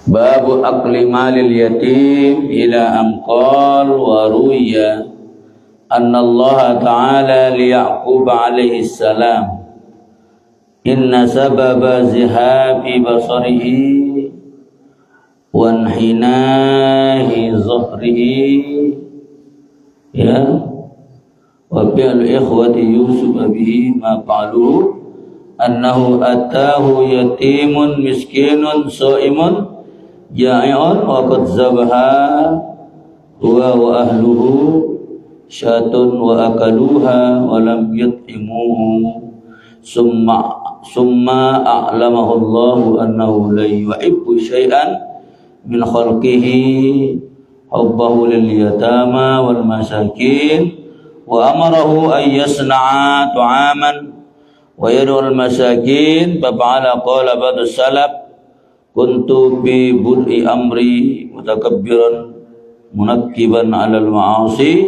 Babu akli malil yatim ila amqal wa ruya anna Allah ta'ala li Ya'qub alaihi salam inna sababa zihabi basarihi wa inhinahi zahrihi ya wa bi'al ikhwati Yusuf bihi ma fa'aluhu annahu atahu yatimun miskinun sa'imun ja'i'un wa qad zabaha huwa wa ahluhu syatun wa akaluha wa lam yut'imuhu summa a'lamahu Allahu annahu la yuhibbu syai'an min khalqihi hubbahu lil yatama wal masakin wa amarahu an yasna'a tu'aman wa yad'u al masakin fa fa'ala qala ba'd salaf kuntu bi bud'i amri mutakabbiran munakkiban 'alal ma'asi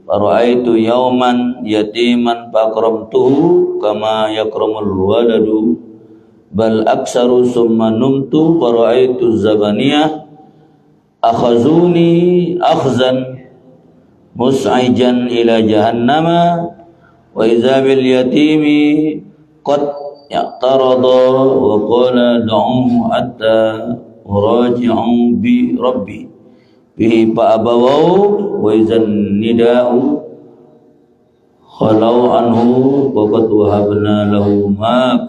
wa ra'aitu yawman yatiman fakramtuhu kama yakramul waladu bal aksaru summa numtu wa ra'aitu zabaniyah akhazuni akhzan mus'ijan ila jahannama wa idza bil yatimi qad ya'tarada wa qala da'uhu hatta uraji'u bi rabbi bihi fa'abawau wa izan nida'u khalau anhu wa qad wahabna lahu ma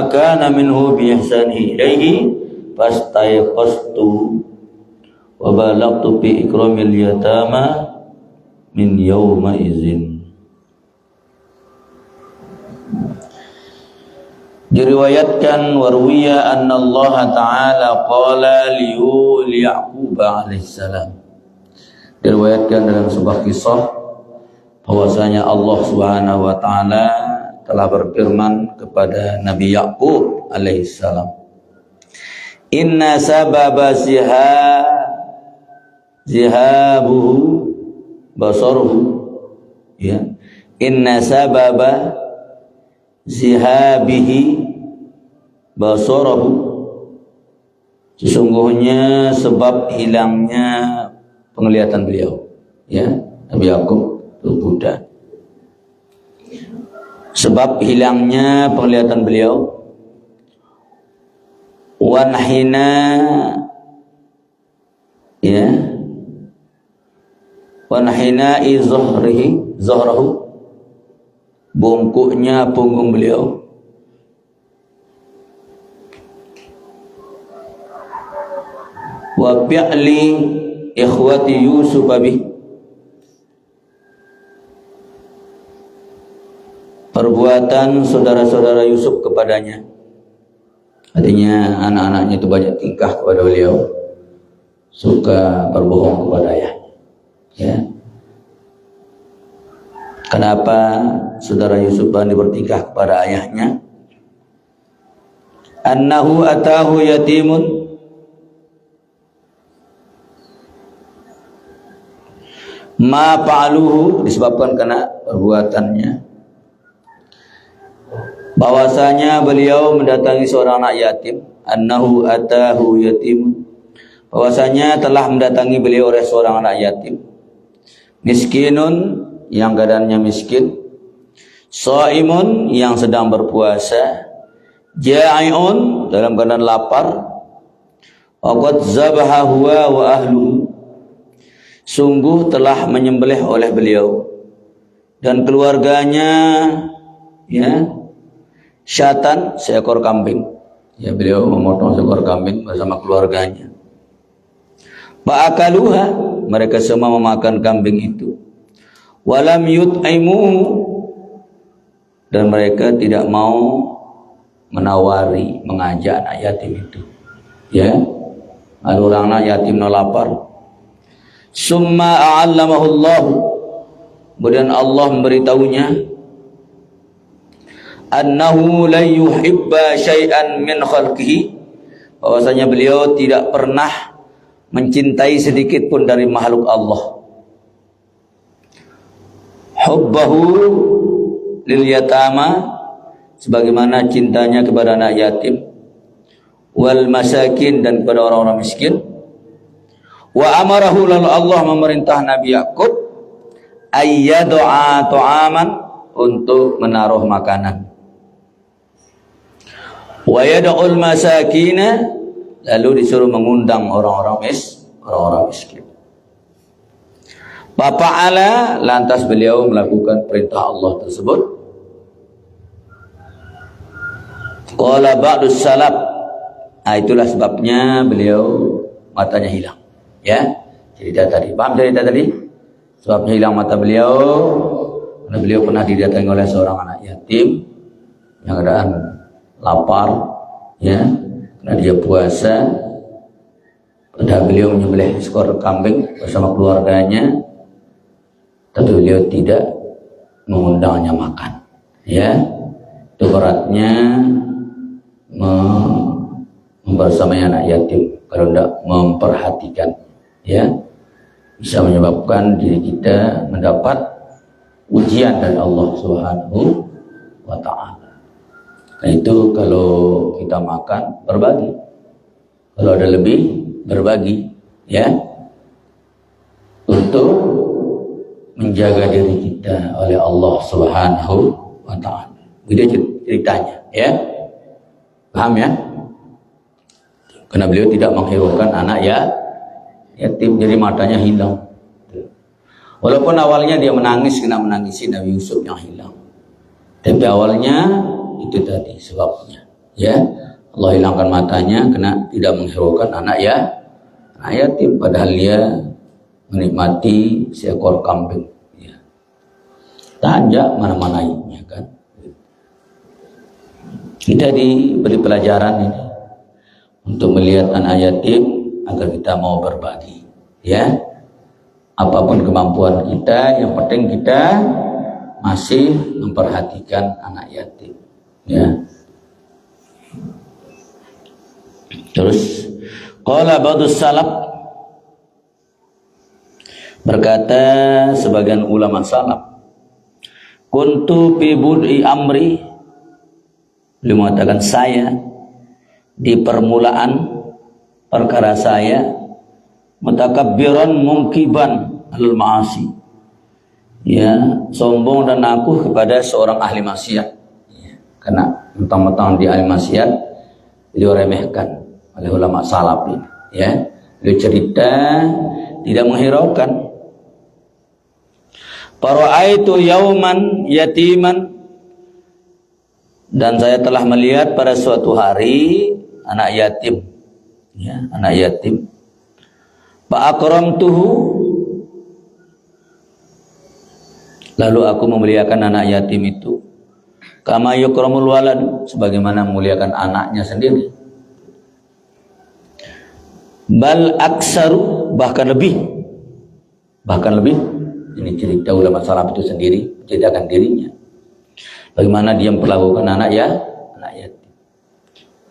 kana minhu bi ihsanihi ilaihi fastayqastu wa balagtu bi ikramil yatama min yawma izin. Diriwayatkan warwiya anna Allah Ta'ala qala li Ya'qub alaihissalam. Diriwayatkan dalam sebuah kisah bahwasanya Allah Subhanahu wa taala telah berfirman kepada Nabi Ya'qub alaihissalam, inna sababa zihabuhu basaruhu ya inna sababa zihabihi basarahu, sesungguhnya sebab hilangnya penglihatan beliau ya Nabi Ya'qub itu Buddha, sebab hilangnya penglihatan beliau wanhina ya wanhina zahrahu bungkuknya punggung beliau wa bi'li ikhwati Yusuf bih, perbuatan saudara-saudara Yusuf kepadanya, artinya anak-anaknya itu banyak tingkah kepada beliau, suka berbohong kepada ayah ya. Kenapa saudara Yusuf ini bertingkah kepada ayahnya? Annahu atahu yatimun, ma fa'aluhu, disebabkan karena perbuatannya, bahwasanya beliau mendatangi seorang anak yatim. Annahu atahu yatimun, bahwasanya telah mendatangi beliau oleh seorang anak yatim, miskinun yang keadaannya miskin, shaimun yang sedang berpuasa, ja'iun dalam keadaan lapar, wa qad zabaha huwa wa ahluhu, sungguh telah menyembelih oleh beliau dan keluarganya ya syatan, seekor kambing ya, beliau memotong seekor kambing bersama keluarganya. Fa'akaluha, mereka semua memakan kambing itu. Walam yut'imuhu, dan mereka tidak mau menawari, mengajak anak yatim itu ya, ada orang anak yatim lapar. Summa a'allamahu Allah, kemudian Allah memberitahunya, annahu la yuhibba syai'an min khalqihi, bahwasanya beliau tidak pernah mencintai sedikit pun dari makhluk Allah. Hubbahu lil yatama, sebagaimana cintanya kepada anak yatim, wal masakin, dan kepada orang-orang miskin. Wa amarahu, lalu Allah memerintah Nabi Yakub ayyad'a ta'aman, untuk menaruh makanan. Wa yad'ul masakina, lalu disuruh mengundang orang-orang miskin. Fa'ala, lantas beliau melakukan perintah Allah tersebut. Qala ba'dus salaf, itulah sebabnya beliau matanya hilang. Ya, cerita tadi. Paham cerita tadi? Sebabnya hilang mata beliau karena beliau pernah didatangi oleh seorang anak yatim yang keadaan lapar, ya, karena dia puasa. Padahal beliau menyembelih seekor kambing bersama keluarganya, tapi beliau tidak mengundangnya makan. Ya, itu beratnya membersamai anak yatim kalau tidak memperhatikan, ya, bisa menyebabkan diri kita mendapat ujian dari Allah Subhanahu wa ta'ala. Nah, itu kalau kita makan, berbagi. Kalau ada lebih, berbagi, ya, untuk menjaga diri kita oleh Allah Subhanahu wa ta'ala. Begitu ceritanya, ya. Paham ya? Karena beliau tidak menghiraukan anak yatim, jadi matanya hilang. Walaupun awalnya dia menangis karena menangisi Nabi Yusuf yang hilang, tapi awalnya itu tadi sebabnya, ya. Allah hilangkan matanya karena tidak menghiraukan anak yatim, padahal dia menikmati seekor kambing, ya. Tanjak mana-mananya, kan. Kita diberi pelajaran ini untuk melihat anak yatim agar kita mau berbagi, ya. Apapun kemampuan kita, yang penting kita masih memperhatikan anak yatim, ya. Terus qala ba'dus salaf, berkata sebagian ulama salaf, kuntu fi bud'i amri, beliau mengatakan saya di permulaan perkara saya, mutakabbiran mungkiban alal ma'asi, ya, sombong dan aku kepada seorang ahli maksiat, ya, karena mentang-mentang dia ahli maksiat beliau remehkan oleh ulama salaf ini, ya. Beliau cerita tidak menghiraukan. Para'aitu yauman yatiman, dan saya telah melihat pada suatu hari anak yatim, ya, anak yatim. Fa akramtuhu, lalu aku memuliakan anak yatim itu kama yukramul walad, sebagaimana memuliakan anaknya sendiri. Bal aksaru, bahkan lebih, ini cerita ulama salaf itu sendiri menceritakan dirinya bagaimana dia memperlakukan anak yatim,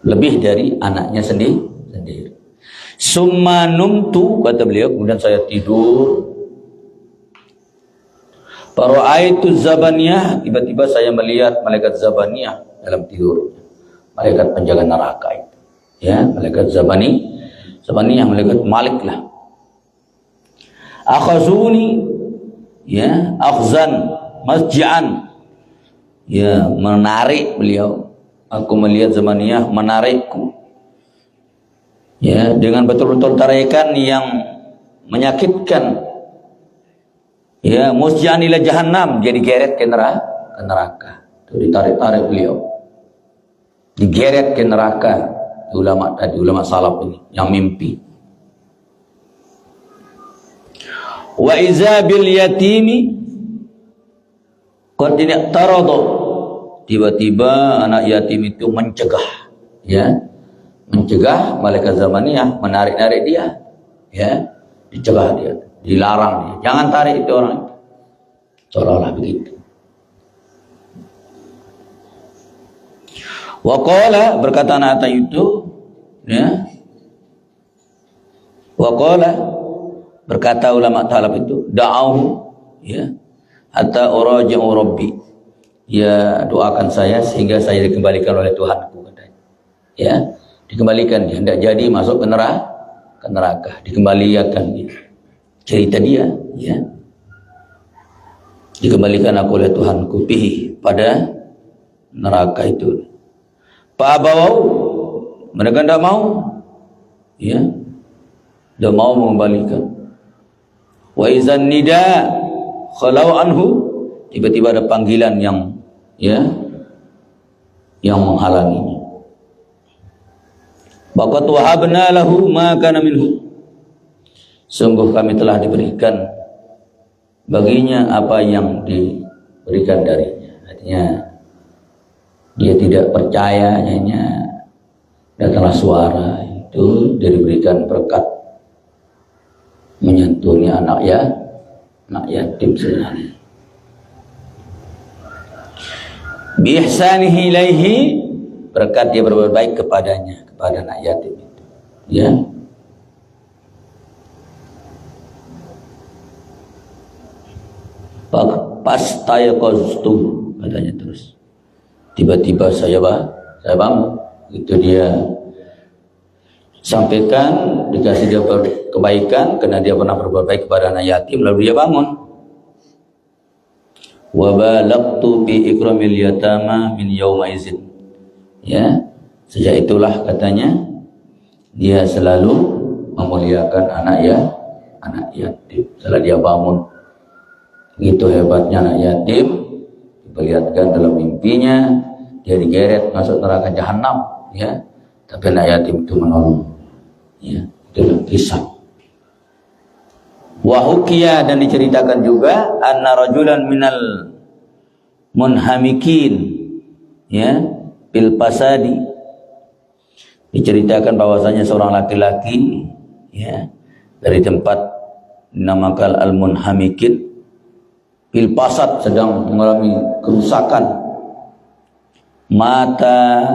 lebih dari anaknya sendiri. Summa numtu, kata beliau, kemudian saya tidur. Fara'aitu zabaniyah, tiba-tiba saya melihat malaikat zabaniyah dalam tidur, malaikat penjaga neraka itu, ya, malaikat zabaniyah, malaikat Malik lah. Akhazuni, ya, akhzan masji'an, ya, menarik beliau. Aku melihat zabaniyah menarikku, ya, dengan betul-betul tarikan yang menyakitkan, ya, musjan ila jahannam, jadi geret ke neraka. Itu ditarik-tarik beliau, digeret ke neraka. Ulama tadi, ulama salaf ini yang mimpi. Wa iza bil yatimi qad tarada, tiba-tiba anak yatim itu mencegah, ya, mencegah malaikat zamaniyah, menarik-narik dia, ya, dicegah dia, dilarang dia, jangan tarik itu orang itu, seolah-olah begitu. Wa qala, berkata anak itu, ya, wa qala, berkata ulama salaf itu, da'ahu, ya, hatta uraji'u rabbi, dia doakan saya sehingga saya dikembalikan oleh Tuhanku, katanya. Ya, dikembalikan, dia hendak jadi masuk ke neraka, dikembalikan dia. Cerita dia, ya. Dikembalikan aku oleh Tuhanku pada neraka itu. Fa'abawau, mereka tidak mau, ya, tidak mau mengembalikan. Wa izan nida khalau anhu, tiba-tiba ada panggilan yang, ya, yang menghalanginya. Waqad wahabna lahu ma kana minhu, sungguh kami telah diberikan baginya apa yang diberikan darinya. Artinya dia tidak percaya, hanya datanglah suara itu, dia diberikan berkat menyentuhnya anak yatim sebenarnya. Bi ihsanihi ilaihi, berkat dia berbuat baik kepadanya, kepada anak yatim itu, ya. Pas tayaqaztu, katanya terus, tiba-tiba saya bangun. Itu dia sampaikan, dikasih dia kebaikan karena dia pernah berbuat baik kepada anak yatim, lalu dia bangun. Wa balagtu bi ikramil yatama min yauma izin, ya, sejak itulah katanya dia selalu memuliakan anak yatim. Setelah dia bangun, gitu hebatnya anak yatim, diperlihatkan dalam mimpinya dia digeret masuk neraka jahanam, ya, tapi anak yatim itu menolong, ya. Itu kisah. Wa hukiya, dan diceritakan juga anna rajulan minal munhamikin, ya, bil pasadi, diceritakan bahwasanya seorang laki-laki, ya, dari tempat dinamakan al-munhamikin, bil pasad, sedang mengalami kerusakan, mata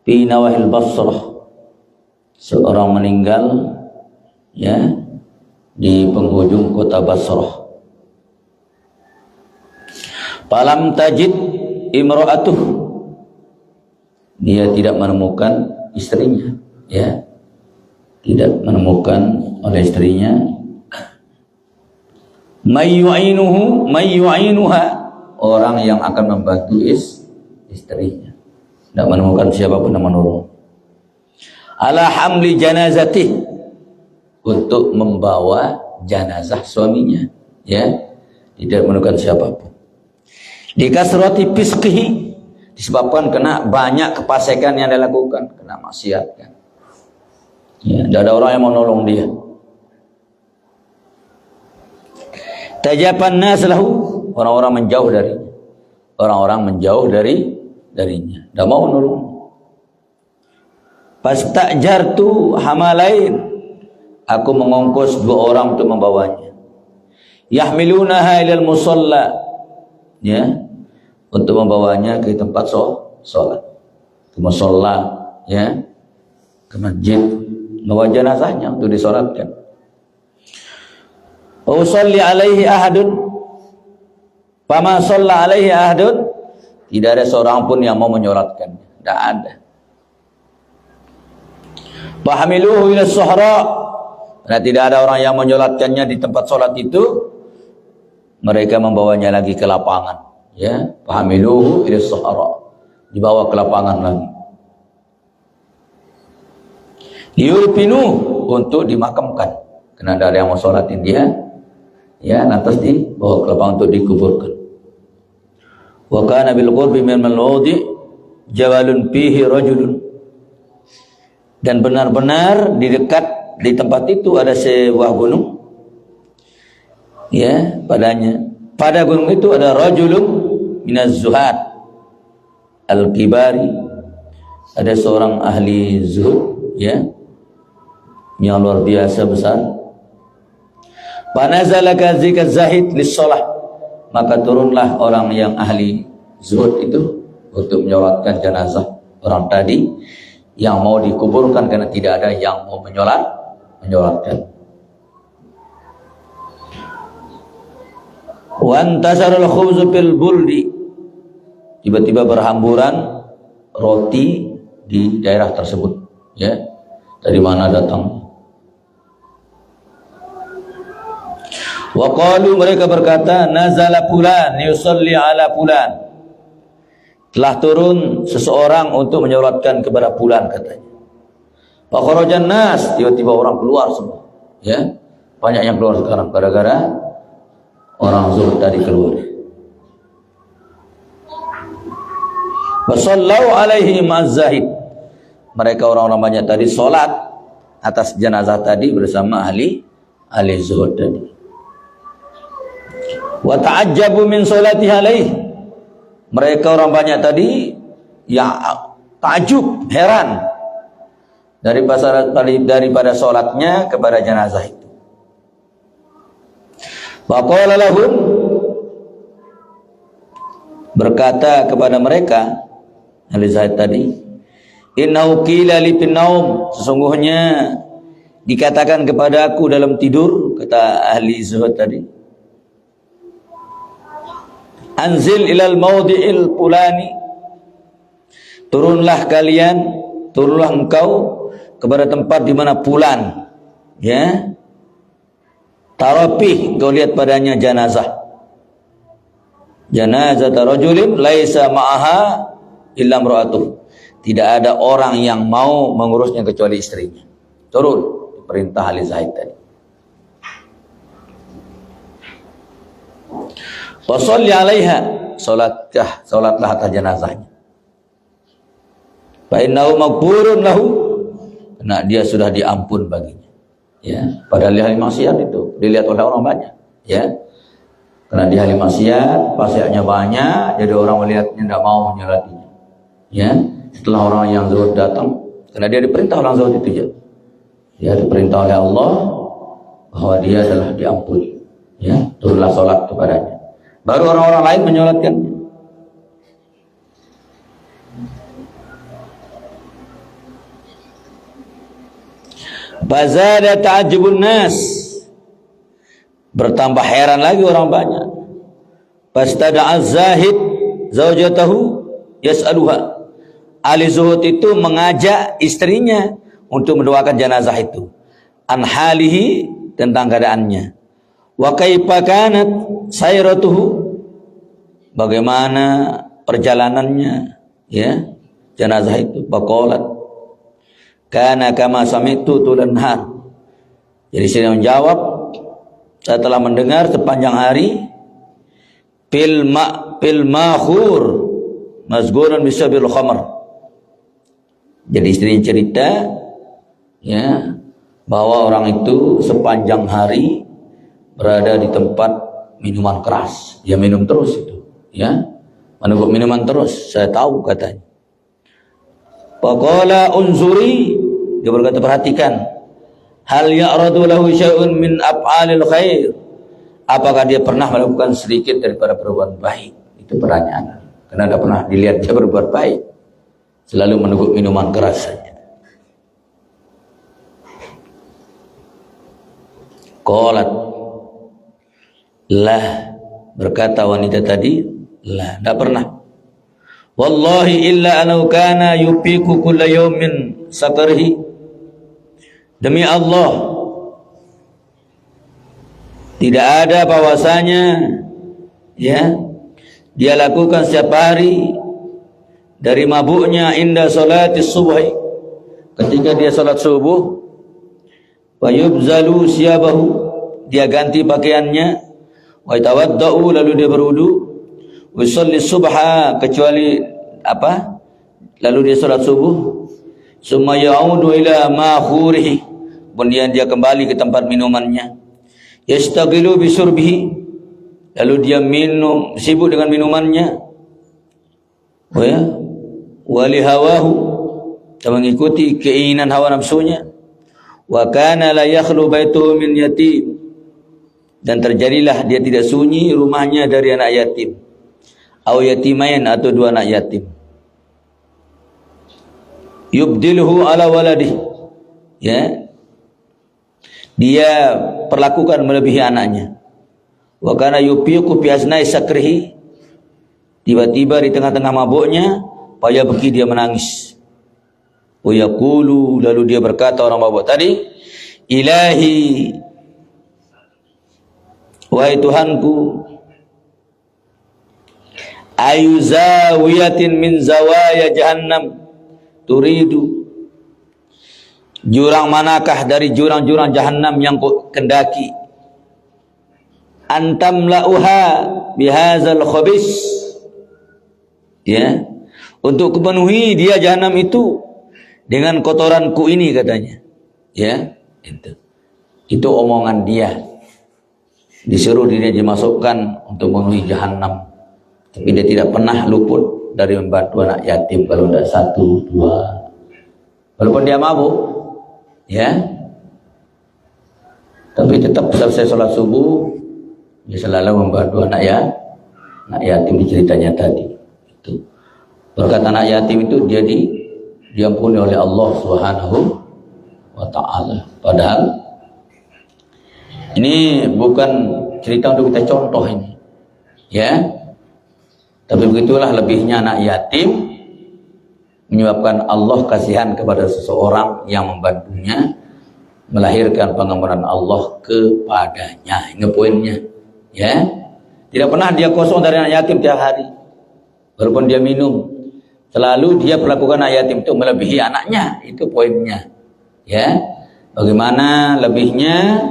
fi nawahil Basrah, seorang meninggal, ya, di penghujung kota Basrah. Falam tajid imra'atuh, dia tidak menemukan istrinya, ya, tidak menemukan oleh istrinya. Mayyu'inuha, orang yang akan membantu istrinya, tidak menemukan siapapun yang menolong. Ala hamli janazatih, untuk membawa jenazah suaminya, ya, tidak menemukan siapapun. Di kasrati fisqihi, disebabkan kena banyak kefasikan yang dilakukan, kena maksiat, kan, ya, tidak ada orang yang menolong dia. Tajaban nas lahu, orang-orang menjauh darinya, darinya, tidak mau menolong. Fastajartu hamalain, aku mengongkos 2 orang untuk membawanya. Yahmilunaha ilal musalla, ya, untuk membawanya ke tempat sholat, ke musalla, ya, ke masjid, membawa jenazahnya untuk disolatkan. Usalli alaihi ahadun, fama shalla alaihi ahadun, tidak ada seorang pun yang mau menyolatkannya, tidak ada. Fahamiluhu ila suhra, karena tidak ada orang yang menyolatkannya di tempat sholat itu, mereka membawanya lagi ke lapangan, ya. Fahamiluhu ila suhra, dibawa ke lapangan lagi. Yurpinu, untuk dimakamkan, karena tidak ada yang mau sholatin dia, ya, lantas dibawa ke lapangan untuk dikuburkan. Wa kana bil qurbi min al-mawdi jabalun fihi rajulun, dan benar-benar di dekat di tempat itu ada sebuah gunung, ya, padanya, pada gunung itu ada rajulun minaz zuhad al-kibari, ada seorang ahli zuhud, ya, yang luar biasa besar. Panazala kadzika zahid lis-shalah, maka turunlah orang yang ahli zuhud itu untuk menyolatkan jenazah orang tadi yang mau dikuburkan, karena tidak ada yang mau menyolatkan. Wa antasarul khubzu fil buldi, tiba-tiba berhamburan roti di daerah tersebut, ya. Dari mana datang? Wa qalu, mereka berkata, nazala fulan yusalli ala fulan. Telah turun seseorang untuk menyolatkan kepada fulan, katanya. Fa kharajan nas, tiba-tiba orang keluar semua, ya. Banyak yang keluar sekarang gara-gara orang zuhud tadi keluar. Wa sallau alaihi ma'az-zahid. Mereka orang-orang banyak tadi solat atas jenazah tadi bersama ahli zuhud tadi. Wa ta'ajjabu min salatihi alaihi. Mereka orang banyak tadi ya takjub, heran daripada solatnya kepada jenazah itu. Wa qala lahum, berkata kepada mereka ahli zahid tadi, innahu qila li fin naum, sesungguhnya dikatakan kepada aku dalam tidur, kata ahli zuhud tadi, anzil ilal mawdi'il fulani, turunlah engkau kepada tempat di mana fulan, ya, tarapih, kau lihat padanya janazah rajulin laisa ma'aha illa imra'atuh, tidak ada orang yang mau mengurusnya kecuali istrinya. Turun perintah ahli zahid tadi. Wa sholli 'alaiha, salatlah atas jenazahnya. Fa innahu maghfurun lahu, karena dia sudah diampun baginya, ya. Padahal ahli maksiat itu dilihat oleh orang banyak, ya. Karena dia ahli maksiat, pasiatnya banyak, jadi orang melihatnya tidak mau menyolatinya, ya. Setelah orang yang zuhud datang, karena dia diperintah orang zuhud itu, ya. Dia diperintah oleh Allah bahwa dia adalah diampuni, ya. Turunlah salat kepadanya. Baru orang-orang lain menyolatkannya. Bazada ta'ajjubun nas, bertambah heran lagi orang banyak. Fastada'a zahid zaujatahu yas'aluha, ahli zuhud itu mengajak istrinya untuk mendoakan jenazah itu, an halihi, tentang keadaannya, wa kaifa kanat sayratuhu, bagaimana perjalanannya, ya, jenazah itu. Faqalat kana kama sami'tu tulan har, jadi saya menjawab, saya telah mendengar sepanjang hari, fil ma'khur mazgurun bisabil khamr. Jadi istrinya cerita, ya, bahwa orang itu sepanjang hari berada di tempat minuman keras, dia minum terus itu, ya, meneguk minuman terus, saya tahu, katanya. Faqala unzuri, dia berkata perhatikan, hal ya'radu lahu syai'un min af'alil khair, apakah dia pernah melakukan sedikit daripada perbuatan baik? Itu pertanyaan, karena tidak pernah dilihat dia berbuat baik, selalu meneguk minuman keras saja. Qalat, lah, berkata wanita tadi, lah, tidak pernah. Wallahi illa anau kana yupiku kulla yawmin sakarhi, demi Allah, tidak ada bahwasanya, ya, dia lakukan setiap hari dari mabuknya inda salatis subuh, ketika dia salat subuh, wa yubzalu siyabahu, dia ganti pakaiannya, wa yatawaddau, lalu dia berwudu, wa yusalli subha, kecuali apa? Lalu dia salat subuh, summa ya'udu ila ma'khurihi, kemudian dia kembali ke tempat minumannya, yastaghilu bisurbihi, lalu dia minum, sibuk dengan minumannya, oh ya, wali hawahu, dan mengikuti keinginan hawa nafsunya, wa kana la yakhlu baituhu min yatim, dan terjadilah dia tidak sunyi rumahnya dari anak yatim, au yatimain, atau dua anak yatim, yubdiluhu ala waladih, ya, dia perlakukan melebihi anaknya, wa kana yupiqu bi asna'i sakrihi, Tiba-tiba di tengah-tengah mabuknya, payabki dia menangis. Wa yaqulu, lalu dia berkata orang mabuk tadi, Ilahi, wahai Tuhanku, ayu zawiyatin min zawaya jahannam turidu, jurang manakah dari jurang-jurang jahannam yang kau kendaki, antam la'uha bihazal khabis, ya, untuk kupenuhi dia jahannam itu dengan kotoranku ini, katanya, ya, itu omongan dia. Disuruh dia dimasukkan untuk memenuhi jahannam, tapi dia tidak pernah luput dari membantu anak yatim, kalau tidak satu dua, walaupun dia mabuk, ya, tapi tetap selesai sholat subuh dia selalu membantu anak yatim di ceritanya tadi. Itu berkat anak yatim itu jadi diampuni oleh Allah Subhanahu wa ta'ala. Padahal ini bukan cerita untuk kita contoh ini, ya, tapi begitulah lebihnya anak yatim menyebabkan Allah kasihan kepada seseorang yang membantunya, melahirkan pengampunan Allah kepadanya. Ini poinnya, ya. Tidak pernah dia kosong dari anak yatim tiap hari, walaupun dia minum, selalu dia perlakukan anak yatim itu melebihi anaknya. Itu poinnya, ya. Bagaimana lebihnya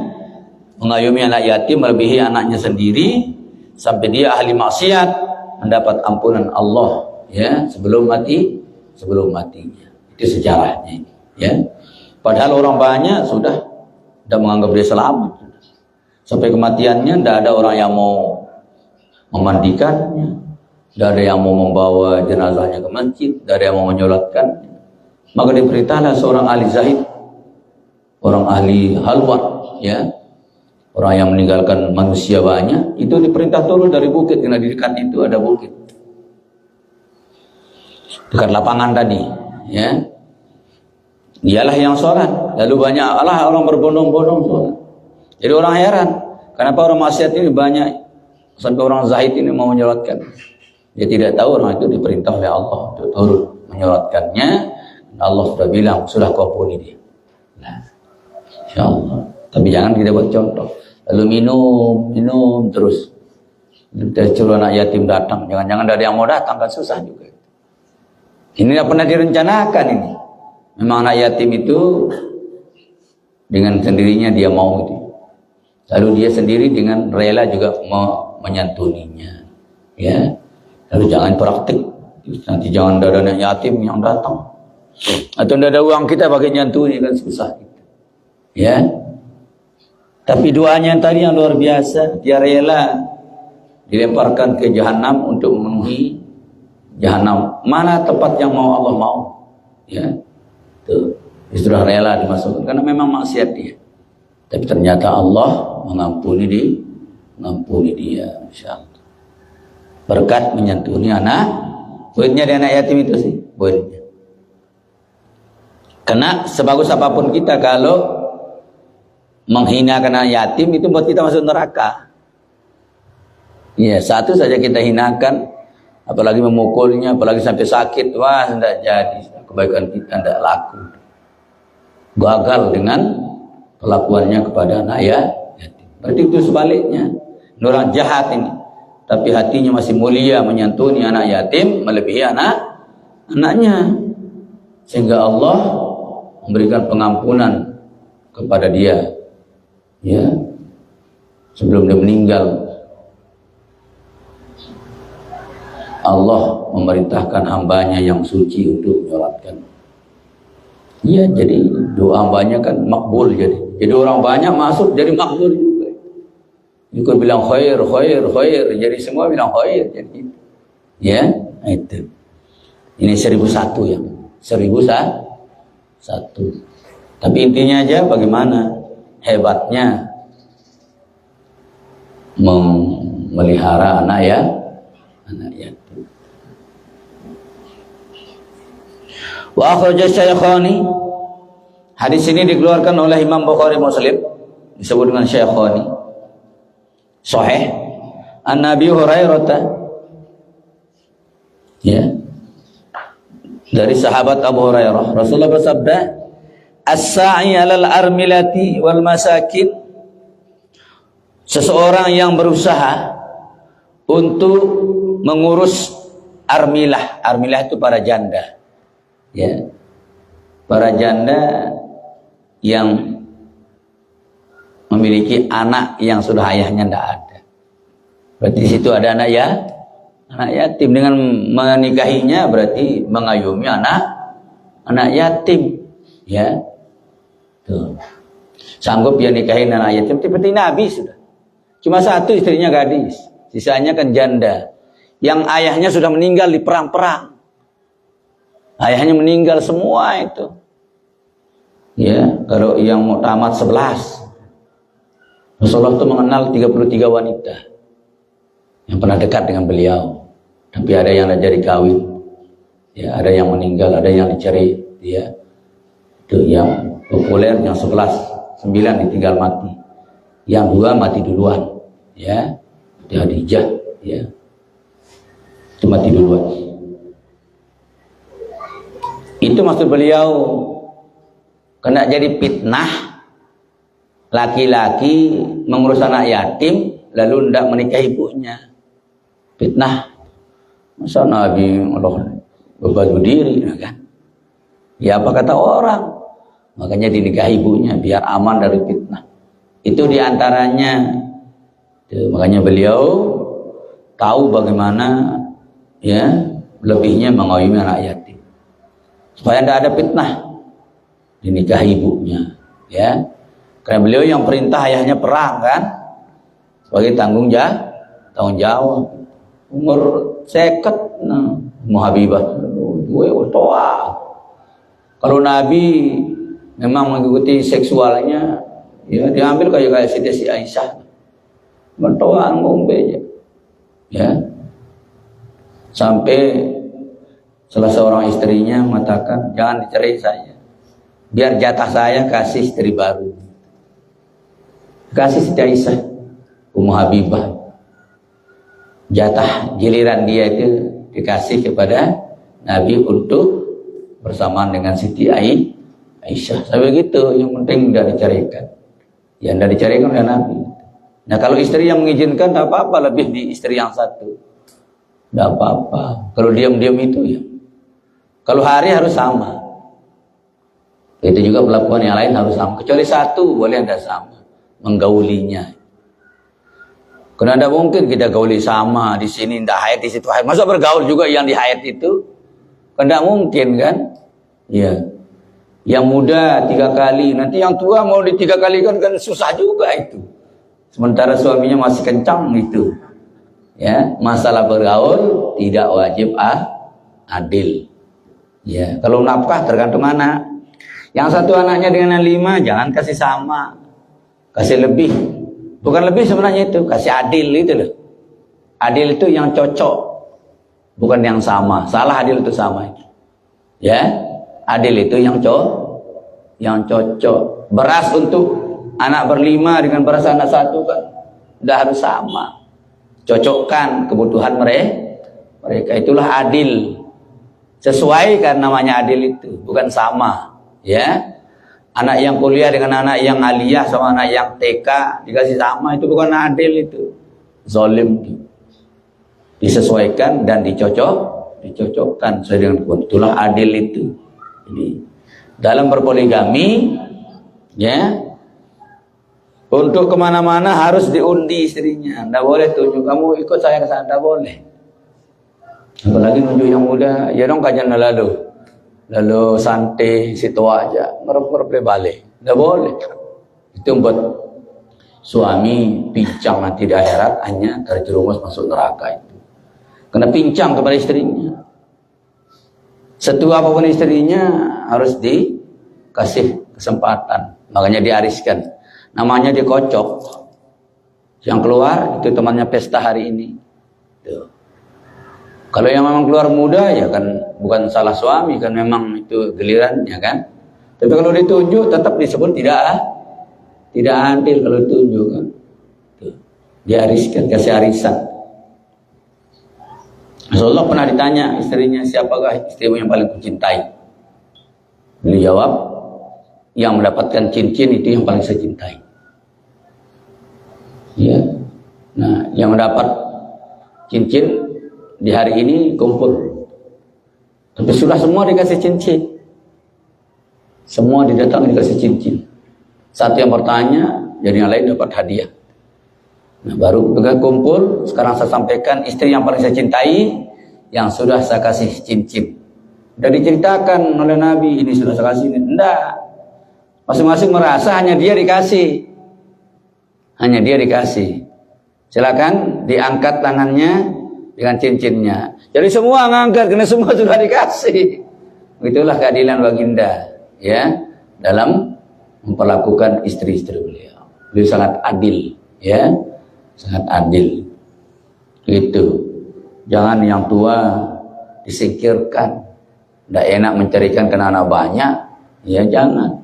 mengayomi anak yatim melebihi anaknya sendiri, sampai dia ahli maksiat mendapat ampunan Allah, ya, sebelum matinya. Itu sejarahnya, ya. Padahal orang banyak sudah menganggap dia selamat, sampai kematiannya tidak ada orang yang mau memandikannya, tidak ada yang mau membawa jenazahnya ke masjid, tidak ada yang mau menyolatkannya. Maka diperintahlah seorang ahli zahid, orang ahli halwat, ya, orang yang meninggalkan manusia banyak, itu diperintah turun dari bukit, karena di dekat itu ada bukit, dekat lapangan tadi, ya. Dialah yang sholat, lalu banyak orang berbondong-bondong sholat. Jadi orang heran, kenapa orang maksiat ini banyak sampai orang zahid ini mau menyolatkan. Dia tidak tahu orang itu diperintah oleh Allah untuk turun menyolatkannya. Allah sudah bilang, sudah kau ampuni dia. Nah, insyaallah. Tapi jangan kita buat contoh, lalu minum terus. Kita suruh anak yatim datang, jangan-jangan ada yang mau datang, kan susah juga. Ini tidak pernah direncanakan ini. Memang anak yatim itu dengan sendirinya dia mau itu. Lalu dia sendiri dengan rela juga mau menyantuninya, ya. Lalu jangan praktik, nanti jangan ada anak yatim yang datang, atau tidak ada uang kita pakai nyantuni, kan susah, ya. Tapi doanya tadi yang luar biasa, dia rela dilemparkan ke jahanam untuk memenuhi jahanam. Mana tempat yang mau Allah mau, ya. Tuh, dia sudah rela dimasukkan karena memang maksiat dia. Tapi ternyata Allah mengampuni dia, insyaallah. Berkat menyantuni anak. Poinnya di anak yatim itu sih, poinnya. Karena sebagus apapun kita, kalau menghinakan anak yatim itu buat kita masuk neraka. Ya, satu saja kita hinakan, apalagi memukulnya, apalagi sampai sakit, wah, tidak jadi, kebaikan kita tidak laku. Gagal dengan perlakuannya kepada anak yatim. Berarti itu sebaliknya, ini orang jahat ini, tapi hatinya masih mulia, menyantuni anak yatim melebihi anaknya, sehingga Allah memberikan pengampunan kepada dia, ya, sebelum dia meninggal. Allah memerintahkan hambanya yang suci untuk menyolatkan. Ya, jadi doa hambanya kan makbul, jadi orang banyak masuk jadi makbul juga. Juga bilang khair, jadi semua bilang khair, jadi, ya, itu. Ini 1001 ya, 1001. Tapi intinya aja bagaimana hebatnya memelihara anak yatim. Wa akhraja Syaikkhani, hadis ini dikeluarkan oleh Imam Bukhari Muslim, disebut dengan Syaikkhani, sahih. An Nabi Hurairah, Ya. Dari sahabat Abu Hurairah, Rasulullah bersabda, "As-sa'i 'alal armilati wal masakin." Seseorang yang berusaha untuk mengurus armilah. Armilah itu para janda. Ya. Para janda yang memiliki anak yang sudah ayahnya tidak ada. Berarti di situ ada anak yatim. Dengan menikahinya berarti mengayomi anak yatim. Ya. Tuh. Sanggup dia nikahin anak yatim seperti Nabi sudah. Cuma satu istrinya gadis, sisanya kan janda. Yang ayahnya sudah meninggal di perang-perang. Ayahnya meninggal semua itu. Ya, kalau yang mau tamat 11. Rasulullah itu mengenal 33 wanita yang pernah dekat dengan beliau. Tapi ada yang jadi kawin. Ya, ada yang meninggal, ada yang dicari, ya. Itu yang populer yang 11, 9 ditinggal mati. Yang 2 mati duluan, ya. Itu Khadijah, ya. Itu mati duluan. Itu maksud beliau, kena jadi fitnah laki-laki mengurus anak yatim lalu tidak menikahi ibunya. Fitnah. Masa Nabi Allah berbaju diri, kan? Ya apa kata orang? Makanya dinikahi ibunya biar aman dari fitnah. Itu diantaranya. Makanya beliau tahu bagaimana, ya, lebihnya mengayomi anak yatim. Supaya tidak ada fitnah dinikahi ibunya, ya. Karena beliau yang perintah ayahnya perang, kan, sebagai tanggung jawab. Umur 50, nah, Habibah, gue toa. Kalau Nabi memang mengikuti seksualnya, ya diambil kayak si Aisyah, bertoa ngombe, ya. Sampai salah seorang istrinya mengatakan, jangan dicerai saya, biar jatah saya kasih istri baru. Kasih Siti Aisyah, Ummu Habibah, jatah giliran dia itu dikasih kepada Nabi untuk bersamaan dengan Siti Aisyah. Sampai gitu, yang penting udah dicarikan. Yang udah dicarikan oleh Nabi. Nah kalau istri yang mengizinkan, tak apa-apa lebih di istri yang satu. Tidak apa-apa. Kalau diam-diam itu ya. Kalau hari harus sama. Itu juga perlakuan yang lain harus sama. Kecuali satu boleh ada sama. Menggaulinya. Karena tidak mungkin kita gauli sama. Di sini tidak haid, di situ haid. Masa bergaul juga yang di haid itu? Kan tidak mungkin, kan? Ya. Yang muda 3 kali. Nanti yang tua mau di 3 kali kan susah juga itu. Sementara suaminya masih kencang itu. Ya, masalah bergaul tidak wajib adil. Ya, kalau nafkah tergantung anak. Yang satu anaknya dengan yang 5 jangan kasih sama, kasih lebih. Bukan lebih sebenarnya itu, kasih adil itu loh. Adil itu yang cocok, bukan yang sama. Salah adil itu sama. Ya, adil itu yang cocok. Beras untuk anak ber5 dengan beras anak 1 kan udah harus sama. Cocokkan kebutuhan mereka, itulah adil. Sesuai kan namanya adil itu, bukan sama, ya. Anak yang kuliah dengan anak yang aliyah sama anak yang TK dikasih sama, itu bukan adil, itu zalim. Disesuaikan dan dicocokkan sesuai dengan kebutuhan, itulah adil itu. Jadi dalam berpoligami, ya, untuk kemana-mana harus diundi istrinya. Tidak boleh tunjuk, kamu ikut saya ke sana, tidak boleh. Apalagi nunjuk yang muda, ya dong kajian lalu santai situ aja, ngerep-ngerep balik. Tidak boleh. Itu buat suami pincang nanti di akhirat, hanya terjerumus masuk neraka itu. Kena pincang kepada istrinya. Setua apapun istrinya harus dikasih kesempatan. Makanya diariskan. Namanya dikocok. Yang keluar itu temannya pesta hari ini. Tuh. Kalau yang memang keluar muda ya kan bukan salah suami, kan memang itu gilirannya kan. Tapi kalau ditunjuk tetap disebut tidak adil kalau ditunjuk kan. Tuh. Diariskan, kasih arisan. Rasulullah pernah ditanya istrinya, siapakah istrimu yang paling kucintai? Beliau jawab, yang mendapatkan cincin itu yang paling saya cintai. Ya. Nah, yang mendapat cincin di hari ini kumpul. Tapi sudah semua dikasih cincin. Semua didatangi dikasih cincin. Satu yang bertanya, jadi yang lain dapat hadiah. Nah, baru pegang kumpul. Sekarang saya sampaikan istri yang paling saya cintai, yang sudah saya kasih cincin. Sudah diceritakan oleh Nabi, ini sudah saya kasih. Enggak. Masing-masing merasa hanya dia dikasih. Hanya dia dikasih. Silakan diangkat tangannya dengan cincinnya. Jadi semua ngangkat karena semua sudah dikasih. Itulah keadilan baginda, ya, dalam memperlakukan istri-istri beliau. Beliau sangat adil, ya, sangat adil. Gitu. Jangan yang tua disingkirkan. Tidak enak mencarikan kena anak banyak, ya jangan.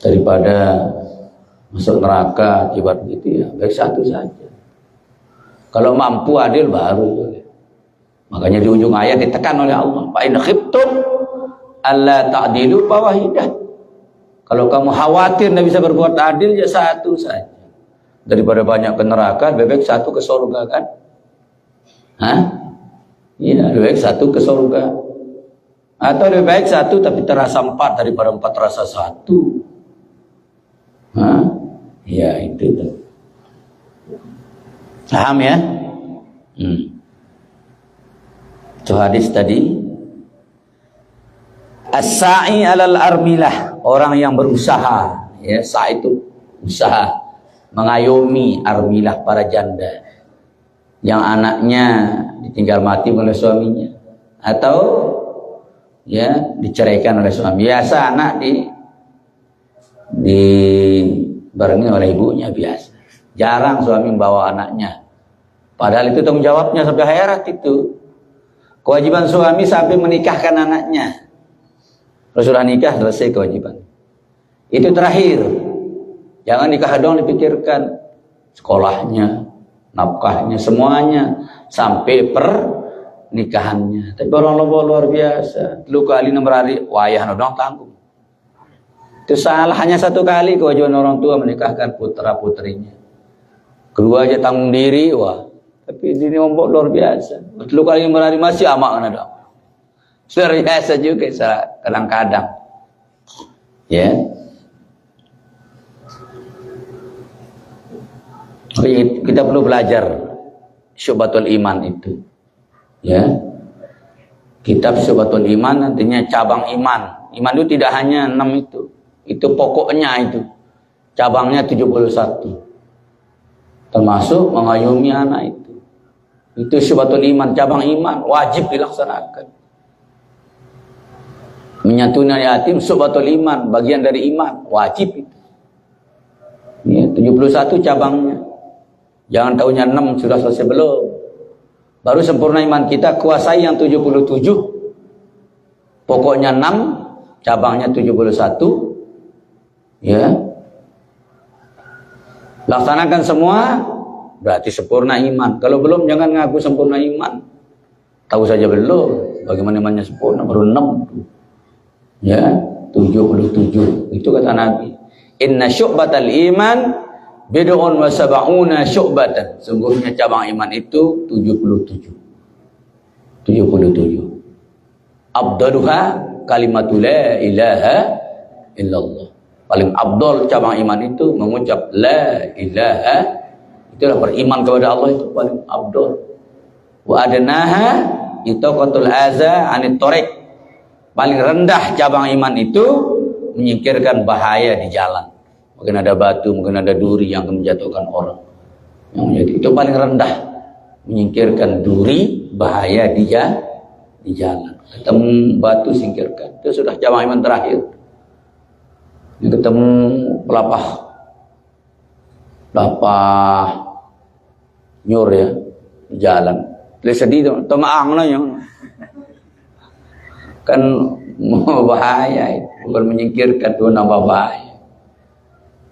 Daripada masuk neraka akibat begitu, ya baik satu saja. Kalau mampu adil baru boleh. Makanya di ujung ayat ditekan oleh Allah, fa in khiftum alla ta'dilu fawahidah. Kalau kamu khawatir tidak bisa berbuat adil, ya satu saja. Daripada banyak ke neraka, lebih baik satu ke surga, kan? Hah? Iya, lebih baik satu ke surga. Atau lebih baik satu tapi terasa 4 daripada 4 terasa 1. Hah? Ya itu. Paham ya? Itu hadis tadi. As-sa'i alal armilah, orang yang berusaha, ya, sa'i itu usaha mengayomi armilah, para janda yang anaknya ditinggal mati oleh suaminya atau ya diceraikan oleh suami. Biasa anak dibarengi oleh ibunya biasa. Jarang suami membawa anaknya. Padahal itu tanggung jawabnya sampai akhirat itu. Kewajiban suami sampai menikahkan anaknya. Kalau sudah nikah selesai kewajiban. Itu terakhir. Jangan nikah dong dipikirkan. Sekolahnya, nafkahnya, semuanya. Sampai pernikahannya. Tapi orang luar biasa. 3 kali 6 hari, wayah dong tanggung. Itu salah, hanya 1 kali kewajiban orang tua menikahkan putra putrinya. Kedua aja tanggung diri, wah. Tapi ini ombok luar biasa. 3 kali 5 hari masih amak kan ada. Luar biasa juga kadang-kadang. Ya. Kita perlu belajar Syu'batul Iman itu. Ya. Kitab Syu'batul Iman nantinya cabang iman. Iman itu tidak hanya 6 itu. Itu pokoknya itu. Cabangnya 71. Termasuk mengayomi anak itu. Itu Syu'batul Iman, cabang iman, wajib dilaksanakan. Menyantuni yatim, Syu'batul Iman, bagian dari iman, wajib itu. Ya, 71 cabangnya. Jangan tahunya 6 sudah selesai belum. Baru sempurna iman kita, kuasai yang 77. Pokoknya 6, cabangnya 71. Ya. Laksanakan semua, berarti sempurna iman. Kalau belum, jangan ngaku sempurna iman. Tahu saja belum, bagaimana imannya sempurna, baru 6. Ya, 77. Itu kata Nabi. Inna syu'batal iman bid'un wa sab'una syu'batan. Sungguhnya cabang iman itu 77. 77. Abdaluha kalimatul la ilaha illallah. Paling abdul cabang iman itu mengucap la ilaha. Itulah beriman kepada Allah, itu paling abdul. Wa adnaha itaqatul aza anit thariq. Paling rendah cabang iman itu menyingkirkan bahaya di jalan. Mungkin ada batu, mungkin ada duri yang akan menjatuhkan orang. Itu paling rendah, menyingkirkan duri, bahaya di jalan. Ketemu batu, singkirkan. Itu sudah cabang iman terakhir. Ini ketemu pelapah nyur ya di jalan. Dia sedih, temaang lah yang kan mau bahaya itu, bukan menyingkirkan, itu nambah bahaya.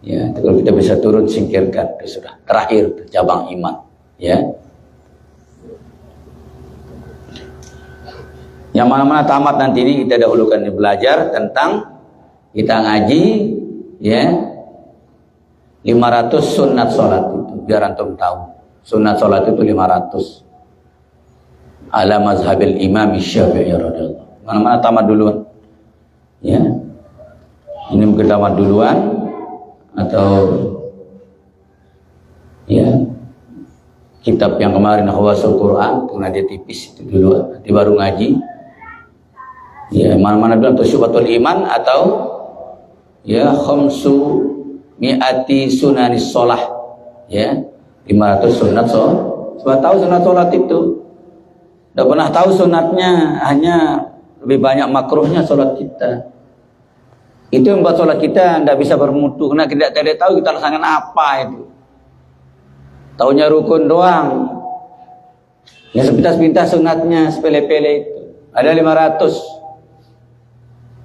Ya, kalau kita bisa turun singkirkan, itu sudah terakhir cabang iman. Ya, Yang mana-mana tamat nanti ini kita dahulukan belajar tentang kita ngaji ya 500 sunat sholat itu, biar antum tahu. Sunat sholat itu 500. Ala mazhabil Imam Syafi'i radhiyallahu. Mana-mana tamat duluan. Ya. Ini mungkin tamat duluan atau ya kitab yang kemarin Hawasul Quran, karena dia tipis itu dulu, nanti baru ngaji. Ya, mana-mana dulu atau Syubatul Iman atau ya khamsu mi'ati sunanis sholah. Ya, 500 sunat sholat. Sudah tahu sunat sholat itu. Tidak pernah tahu sunatnya, hanya lebih banyak makruhnya sholat kita. Itu yang membuat sholat kita tidak bisa bermutu, karena kita tidak tahu kita laksanakan apa itu. Taunya rukun doang. Ya sepintas-pintas sunatnya, sepele-pele itu. Ada 500.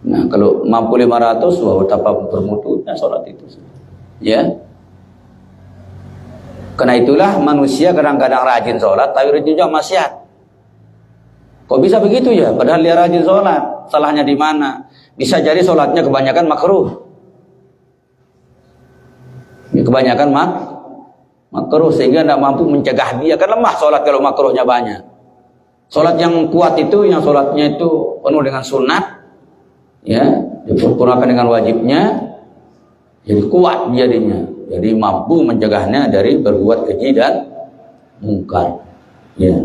Nah kalau mampu 500, wah betapa bermutunya sholat itu. Ya. Karena itulah manusia kadang-kadang rajin sholat, tapi rajin juga maksiat. Kok bisa begitu ya? Padahal dia rajin sholat. Salahnya di mana? Bisa jadi sholatnya kebanyakan makruh. Ya, kebanyakan makruh sehingga tidak mampu mencegah dia. Kan lemah sholat kalau makruhnya banyak. Sholat yang kuat itu, yang sholatnya itu penuh dengan sunat, ya, dikurangkan dengan wajibnya, jadi kuat jadinya. Jadi mampu mencegahnya dari berbuat keji dan mungkar. Ya.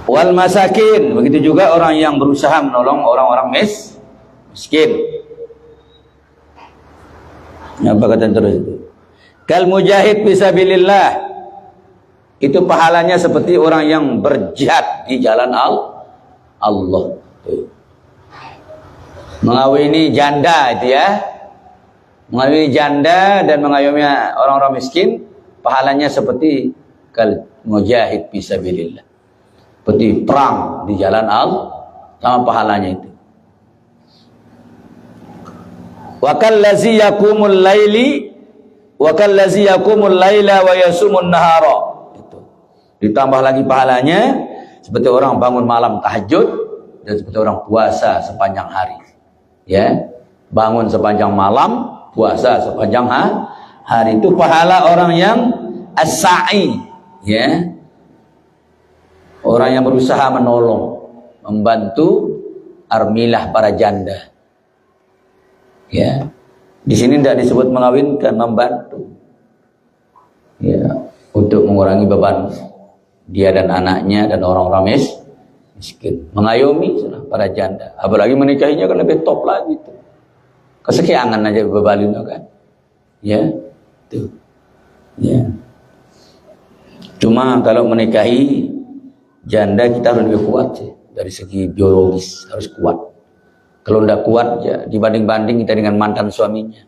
Wal masakin, begitu juga orang yang berusaha menolong orang-orang miskin. Apa kata terus itu? Kal mujahid fisabilillah, itu pahalanya seperti orang yang berjihad di jalan Allah. Mengawini janda itu ya, mengawini janda dan mengayomi orang-orang miskin, pahalanya seperti kal mujahid fisabilillah. Seperti perang di jalan Allah, sama pahalanya itu. Wa kallazi yaqumul laili wa kallazi yaqumul laila wa yasumun nahara. Itu. Ditambah lagi pahalanya seperti orang bangun malam tahajud dan seperti orang puasa sepanjang hari. Ya. Bangun sepanjang malam, puasa sepanjang hari. Itu pahala orang yang as-sa'i, ya. Orang yang berusaha menolong, membantu armilah para janda. Ya, di sini tidak disebut mengawinkan, membantu. Ya, untuk mengurangi beban dia dan anaknya dan orang-orang miskin. Mengayomi para janda. Apalagi menikahinya kan lebih top lagi tuh. Kesekiangan aja bebalin kan. Ya, tuh. Ya. Cuma kalau menikahi janda kita harus lebih kuat sih, dari segi biologis harus kuat. Kalau tidak kuat ya dibanding-banding kita dengan mantan suaminya.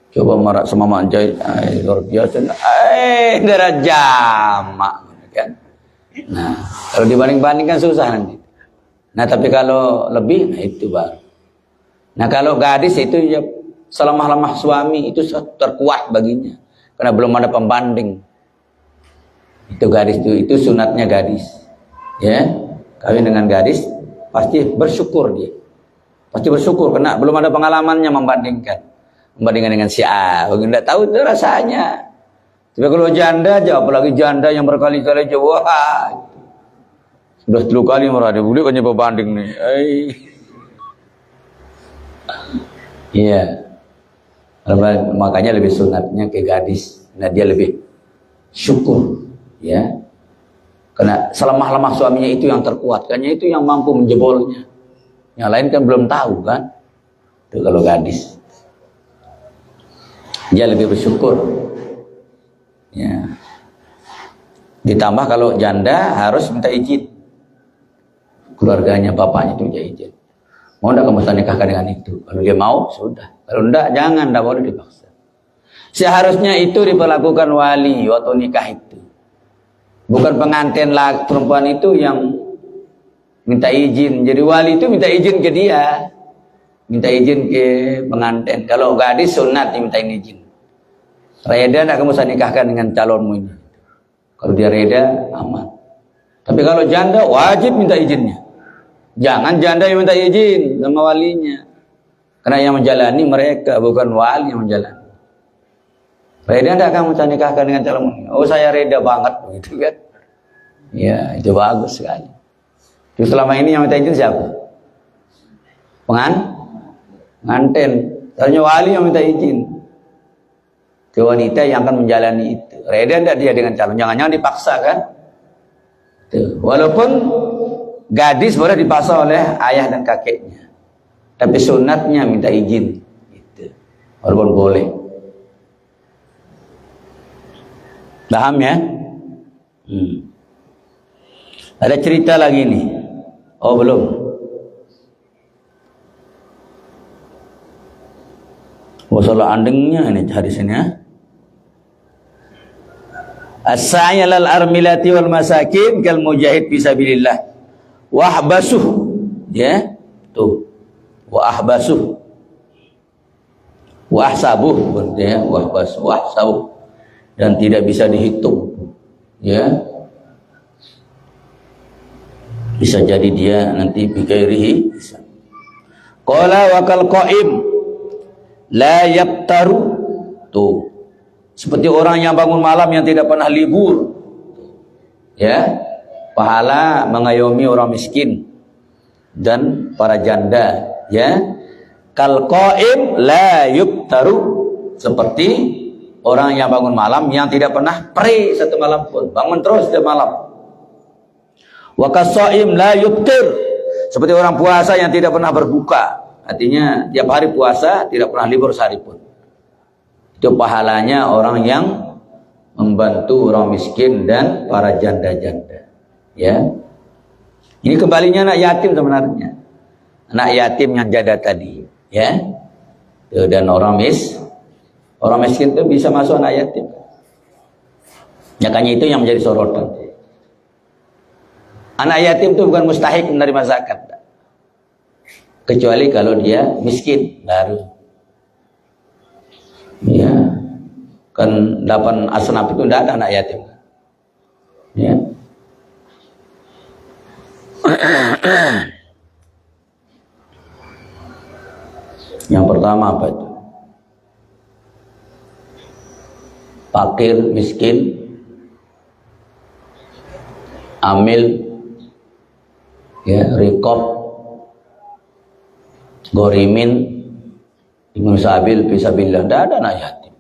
Coba marah sama manjai, luar biasa. Darah jamak kan. Nah, kalau dibanding-banding kan susah nanti. Nah, tapi kalau lebih, nah itu baru. Nah, kalau gadis itu ya selemah-lemah suami itu terkuat baginya, karena belum ada pembanding. Itu gadis itu sunatnya gadis, ya, kawin dengan gadis pasti bersyukur dia, pasti bersyukur karena belum ada pengalamannya membandingkan dengan si A, nggak tahu itu rasanya. Tapi kalau janda aja, apalagi janda yang berkali-kali jawab, sudah 3 kali merah dia boleh kan berbanding nih, iya, makanya lebih sunatnya ke gadis, nah dia lebih syukur. Ya, karena selemah-lemah suaminya itu yang terkuat, karena itu yang mampu menjebolnya. Yang lain kan belum tahu kan. Itu kalau gadis, dia lebih bersyukur. Ya. Ditambah kalau janda harus minta izin keluarganya, bapaknya itu minta izin. Mau enggak kamu nikahkan dengan itu? Kalau dia mau, sudah. Kalau enggak, jangan, enggak boleh dipaksa. Seharusnya itu diperlakukan wali waktu nikah itu. Bukan pengantin perempuan itu yang minta izin. Jadi wali itu minta izin ke dia. minta izin ke pengantin. Kalau gadis sunat diminta izin. Reda tidak kamu usah nikahkan dengan calonmu ini. Kalau dia reda, aman. Tapi kalau janda wajib minta izinnya. Jangan janda yang minta izin sama walinya. Karena yang menjalani mereka, bukan wali yang menjalani. Reda tidak kamu usah nikahkan dengan calonmu ini. Oh saya reda banget begitu kan. Ya itu bagus sekali. Jadi selama ini yang minta izin siapa? Pengantin. Tanya wali yang minta izin. Ke wanita yang akan menjalani itu. Reda tidak dia dengan calon. Jangan-jangan dipaksa kan? Tuh. Walaupun gadis boleh dipaksa oleh ayah dan kakeknya. Tapi sunatnya minta izin. Gitu. Walaupun boleh. Paham ya? Ada cerita lagi nih. Oh belum. Masalah andengnya ini hadis ini ya. As-sa'i 'alal armilati wal masakin kal mujahid fi sabilillah. Wa ahbasuh. Ya. Tuh. Wa ahbasuh. Wa ahsabuh ya, wa ahbasuh, wa ahsabuh. Dan tidak bisa dihitung. Ya. Bisa jadi dia nanti bighairihi. Qala wa kal qa'im la yaftaru. Tuh. Seperti orang yang bangun malam yang tidak pernah libur. Ya. Pahala mengayomi orang miskin dan para janda, ya. Kal qaim la yuftaru, seperti orang yang bangun malam yang tidak pernah pray satu malam pun, bangun terus setiap malam. Wa kasaim la yuftir, seperti orang puasa yang tidak pernah berbuka, artinya tiap hari puasa tidak pernah libur sehari pun. Itu pahalanya orang yang membantu orang miskin dan para janda-janda. Ya, ini kembalinya anak yatim sebenarnya, anak yatim yang janda tadi, ya. Dan orang miskin itu bisa masuk anak yatim. Makanya itu yang menjadi sorotan. Anak yatim itu bukan mustahik menerima zakat, kecuali kalau dia miskin baru. Ya, kan 8 asnaf itu tidak ada anak yatim. Ya. Yang pertama apa itu? Fakir, miskin, amil, ya, rikob, gorimin, ibnu sabil, fisabilillah. Tidak ada anak yatim.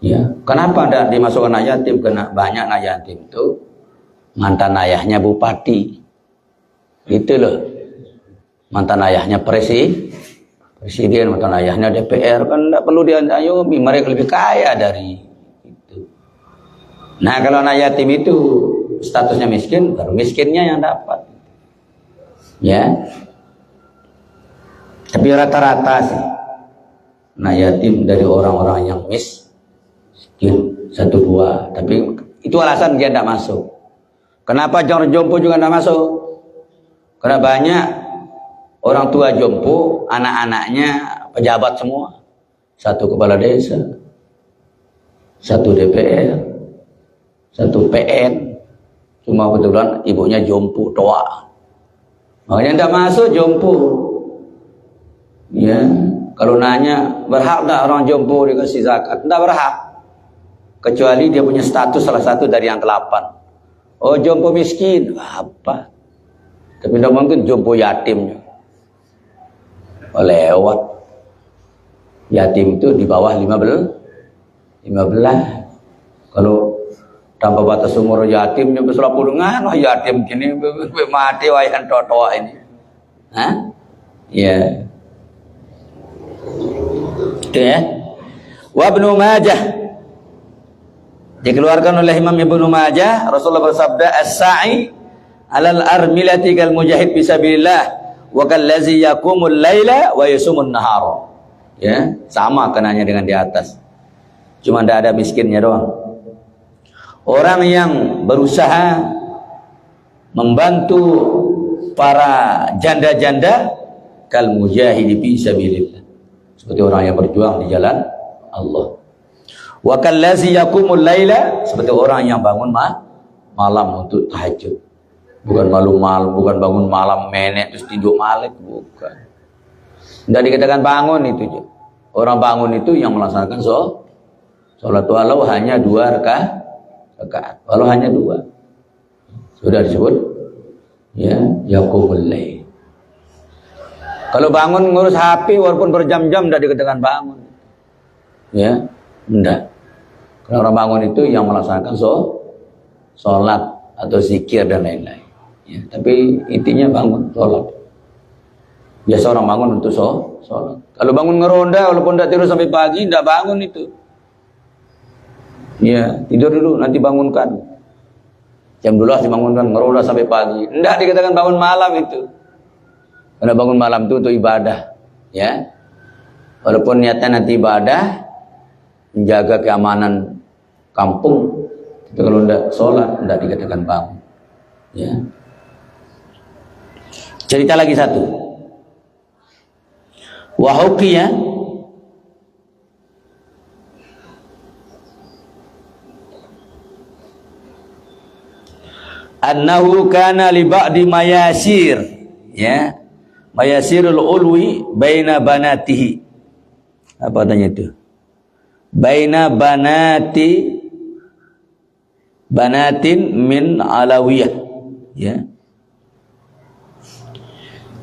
Ya, kenapa tidak dimasukkan anak yatim? Karena banyak anak yatim itu mantan ayahnya bupati. Itu loh, mantan ayahnya presiden, mantan ayahnya DPR, kan tidak perlu diayomi, mereka lebih kaya dari itu. Nah kalau anak yatim itu statusnya miskin, baru miskinnya yang dapat. Ya, tapi rata-rata sih anak yatim dari orang-orang yang miskin 1-2, tapi itu alasan dia tidak masuk. Kenapa orang jompo juga tidak masuk? Karena banyak orang tua jompo, anak-anaknya pejabat semua. 1 kepala desa, 1 DPR, 1 PN. Cuma kebetulan ibunya jompo doa. Makanya tidak masuk jompo. Ya, kalau nanya berhak tidak orang jompo dikasih zakat? Tidak berhak. Kecuali dia punya status salah satu dari yang 8. Oh jompo miskin, apa? Tapi tidak mungkin jompo yatimnya. Lewat. Yatim itu di bawah 15. Kalau tanpa batas umur yatimnya besar pulungan, wah yatim gini mati wayan totoa ini. Hah? Ya. Itu ya. Wa Ibnu Majah, dikeluarkan oleh Imam Ibnu Majah, Rasulullah bersabda, as-sa'i 'alal armilati kal mujahid fisabilillah wa kallazi yaqumul laila wa yasumun nahar. Ya, sama kenanya dengan di atas. Cuma tidak ada miskinnya doang. Orang yang berusaha membantu para janda-janda kal mujahidi fi sabilillah, seperti orang yang berjuang di jalan Allah. Wa kallazi yaqumul laila, seperti orang yang bangun malam untuk tahajud. Bukan bangun malam menek terus tidur malam, bukan. Tidak dikatakan bangun itu. Orang bangun itu yang melaksanakan sholat walau hanya 2 rakaat, walau hanya 2. Sudah disebut ya yaqumul lail. Kalau bangun ngurus HP walaupun berjam-jam tidak dikatakan bangun. Ya, enggak. Kalau orang bangun itu yang melaksanakan sholat atau zikir dan lain-lain. Ya, tapi intinya bangun sholat. Biasa orang bangun untuk sholat. Kalau bangun ngeronda walaupun tidak tidur sampai pagi, tidak bangun itu. Ya, tidur dulu nanti bangunkan. Jam 12 dibangunkan, ngeronda sampai pagi. Tidak dikatakan bangun malam itu. Karena bangun malam itu untuk ibadah. Ya, walaupun niatnya nanti ibadah, menjaga keamanan kampung, tapi kalau tidak sholat tidak dikatakan bangun. Ya. Cerita lagi satu. Wahuqiyah annahu kana li ba'di mayasir, ya, mayasirul ulwi baina banatihi. Apa tanya itu? Baina banatin min alawiyah, ya.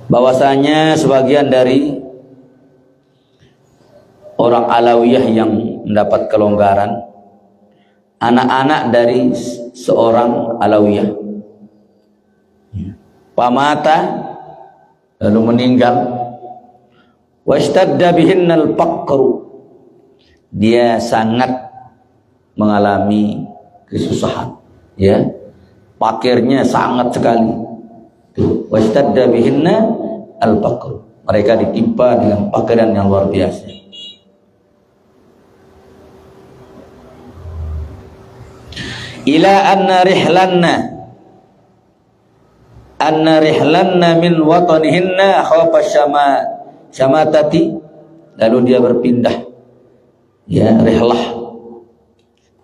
Bahwasanya sebagian dari orang Alawiyah yang mendapat kelonggaran, anak-anak dari seorang Alawiyah, pamata, lalu meninggal, washtadda bihinnal faqru, dia sangat mengalami kesusahan, ya, fakirnya sangat sekali. Washtadda bihinna al-faqru, mereka ditimpa dengan pakiran yang luar biasa. Ila anna rihlanna min watanihinna khawfa syamatati, lalu dia berpindah, ya, rihlah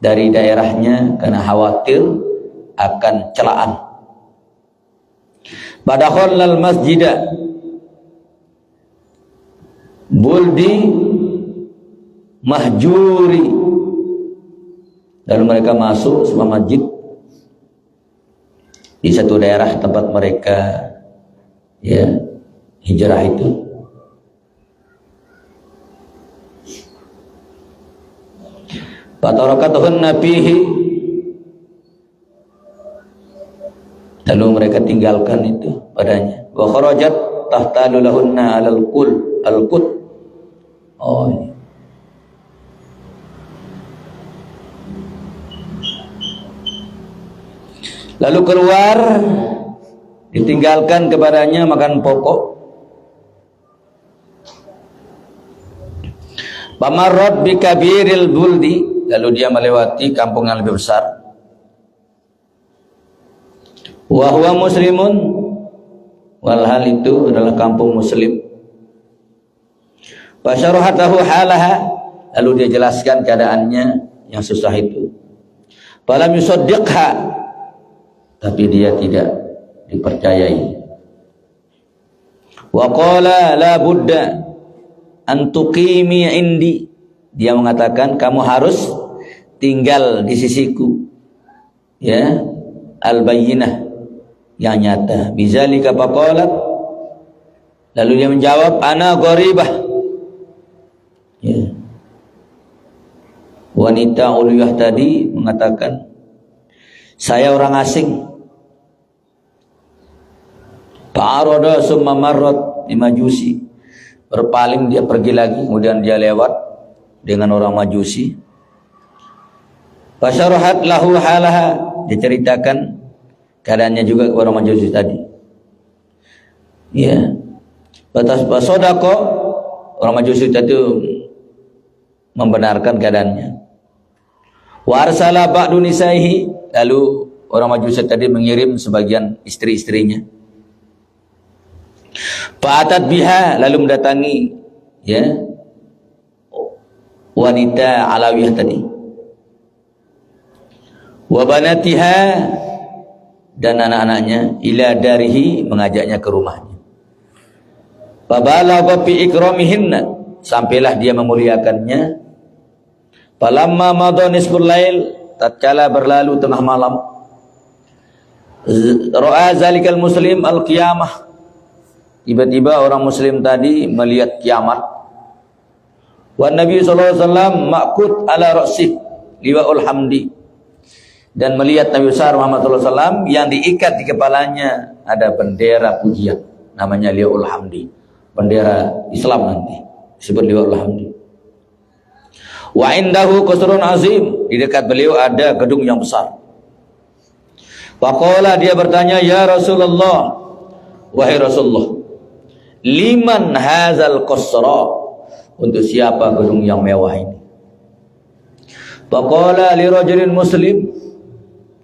dari daerahnya karena khawatir akan celaan. Badakhalal masjidah buldi mahjuri, lalu mereka masuk sebuah masjid di satu daerah tempat mereka, ya, hijrah itu. Fatarakatuhunna fihi, lalu mereka tinggalkan itu padanya. Wa kharajat tahtalu lahunna al-qut. Oh, ini. Lalu keluar, ditinggalkan kepadanya makan pokok. Pamarrat bi kabiril buldi, lalu dia melewati kampung yang lebih besar. Wa huwa muslimun, walhal itu adalah kampung muslim. Fasyarahatahu halaha, lalu dia jelaskan keadaannya yang susah itu. Falam yusaddiqha, tapi dia tidak dipercayai. Wa qala la budda an tuqimi indi, dia mengatakan kamu harus tinggal di sisiku, ya, al-bayyinah, yang nyata. Bizalika faqalat, lalu dia menjawab ana gharibah, ya. Wanita uliyah tadi mengatakan saya orang asing. Fa'arada summa marrat di Majusi, berpaling dia pergi lagi, kemudian dia lewat dengan orang Majusi. Fasyarahat lahu halaha, diceritakan keadaannya juga kepada orang Majusi tadi. Ya. Batas sodako, orang Majusi tadi membenarkan keadaannya. Wa arsala ba'du nisaihi, lalu orang Majusi tadi mengirim sebagian istri-istrinya. Fa'atat biha, lalu mendatangi ya wanita Alawiyah tadi. Wa banatiha, dan anak-anaknya, ila darihi, mengajaknya ke rumahnya. Fabalagha fi ikramihinna, sampailah dia memuliakannya. Falamma madha nisful lail, tatkala berlalu tengah malam, ra'a zalikal muslim al-qiyamah, tiba-tiba orang muslim tadi melihat kiamat. Wan Nabi sallallahu alaihi wasallam maqut ala ra'sih liwa'ul hamdi, dan melihat Nabi besar Muhammad sallallahu alaihi wasallam yang diikat di kepalanya ada bendera pujian, namanya liwa'ul hamdi, bendera Islam nanti disebut liwa'ul hamdi. Wa indahu qasrun azim, di dekat beliau ada gedung yang besar. Faqala, dia bertanya, ya Rasulullah, wahai Rasulullah, liman hazal qasra, untuk siapa gedung yang mewah ini? Faqala li rajulin muslim,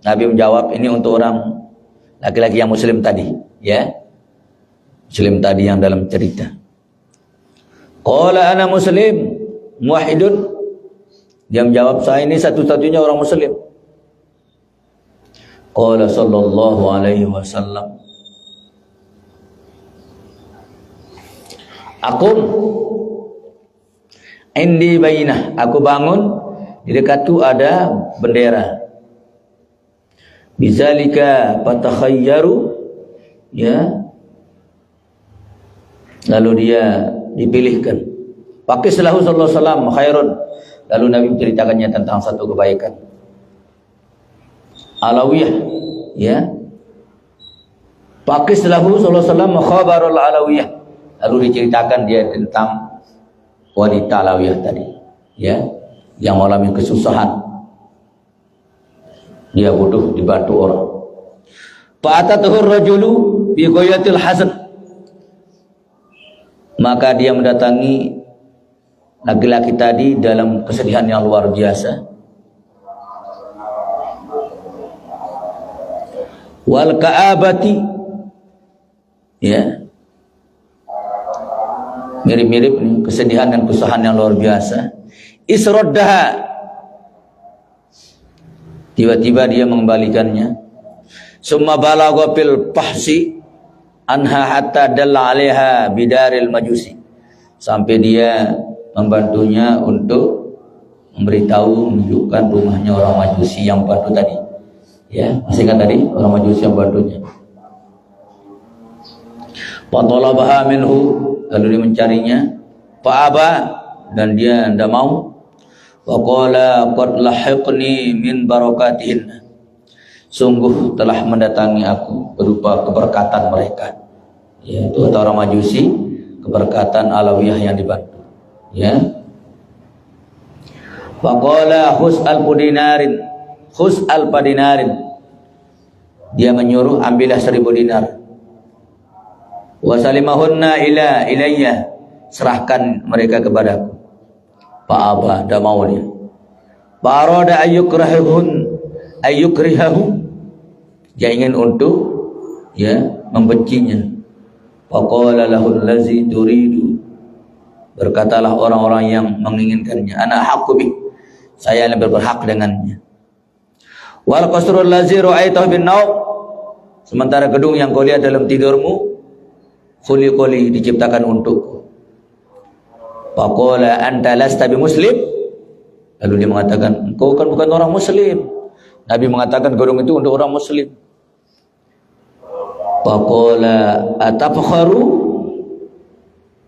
Nabi menjawab, ini untuk orang laki-laki yang muslim tadi, ya. Muslim tadi yang dalam cerita. Qala ana muslim muwahhidun, dia menjawab, saya ini satu-satunya orang muslim. Qala sallallahu alaihi wasallam, Akum indi bainah, aku bangun, di dekatku ada bendera. Bizalika fatakhayyaru, ya. Lalu dia dipilihkan. Pakai selahu sallallahu alaihi wasallam khairun. Lalu Nabi menceritakannya tentang satu kebaikan. Alawiyah, ya. Pakai selahu sallallahu alaihi wasallam khabarul alawiyah. Lalu diceritakan dia tentang wanita Alawiyah tadi, ya, yang mengalami kesusahan. Dia butuh dibantu orang. Fa'atatuhu rajulu bi ghayatil hasan, maka dia mendatangi laki-laki tadi dalam kesedihan yang luar biasa. Wal ka'abati, ya, mirip-mirip kesedihan dan kesusahan yang luar biasa. Isroddaha, tiba-tiba dia mengembalikannya. Summa balagha fil pahsi anha hatta dalla 'alaiha bidaril majusi, sampai dia membantunya untuk memberitahu, menunjukkan rumahnya orang Majusi yang bantu tadi, ya, masih ingat tadi orang Majusi yang bantunya. Fatalabaha minhu, lalu dia mencarinya. Fa'aba, dan dia tidak mau. Wa qala qad lahiqni min barakatihin, sungguh telah mendatangi aku berupa keberkatan mereka, ya, itu kata orang Majusi, keberkatan Alawiyah yang dibantu, ya. Wa qala khus al-dinarin, khus al-dinarin, dia menyuruh ambillah 1000 dinar. Wa salimahunna ilayya, serahkan mereka kepadaku. Fa'aba, tidak mau dia. Fa'arada ayyukrihahu, dia ingin untuk, ya, membencinya. Faqala lahul lazi turidu, berkatalah orang-orang yang menginginkannya, ana haqqu bi, saya yang lebih berhak dengannya. Wal qasrul lazi ra'aitahu bin naum, sementara gedung yang kau lihat dalam tidurmu, khuliqali, diciptakan untukku. Faqala anta lasta bi muslim, lalu dia mengatakan, engkau kan bukan orang muslim. Nabi mengatakan gedung itu untuk orang muslim. Faqala atafkharu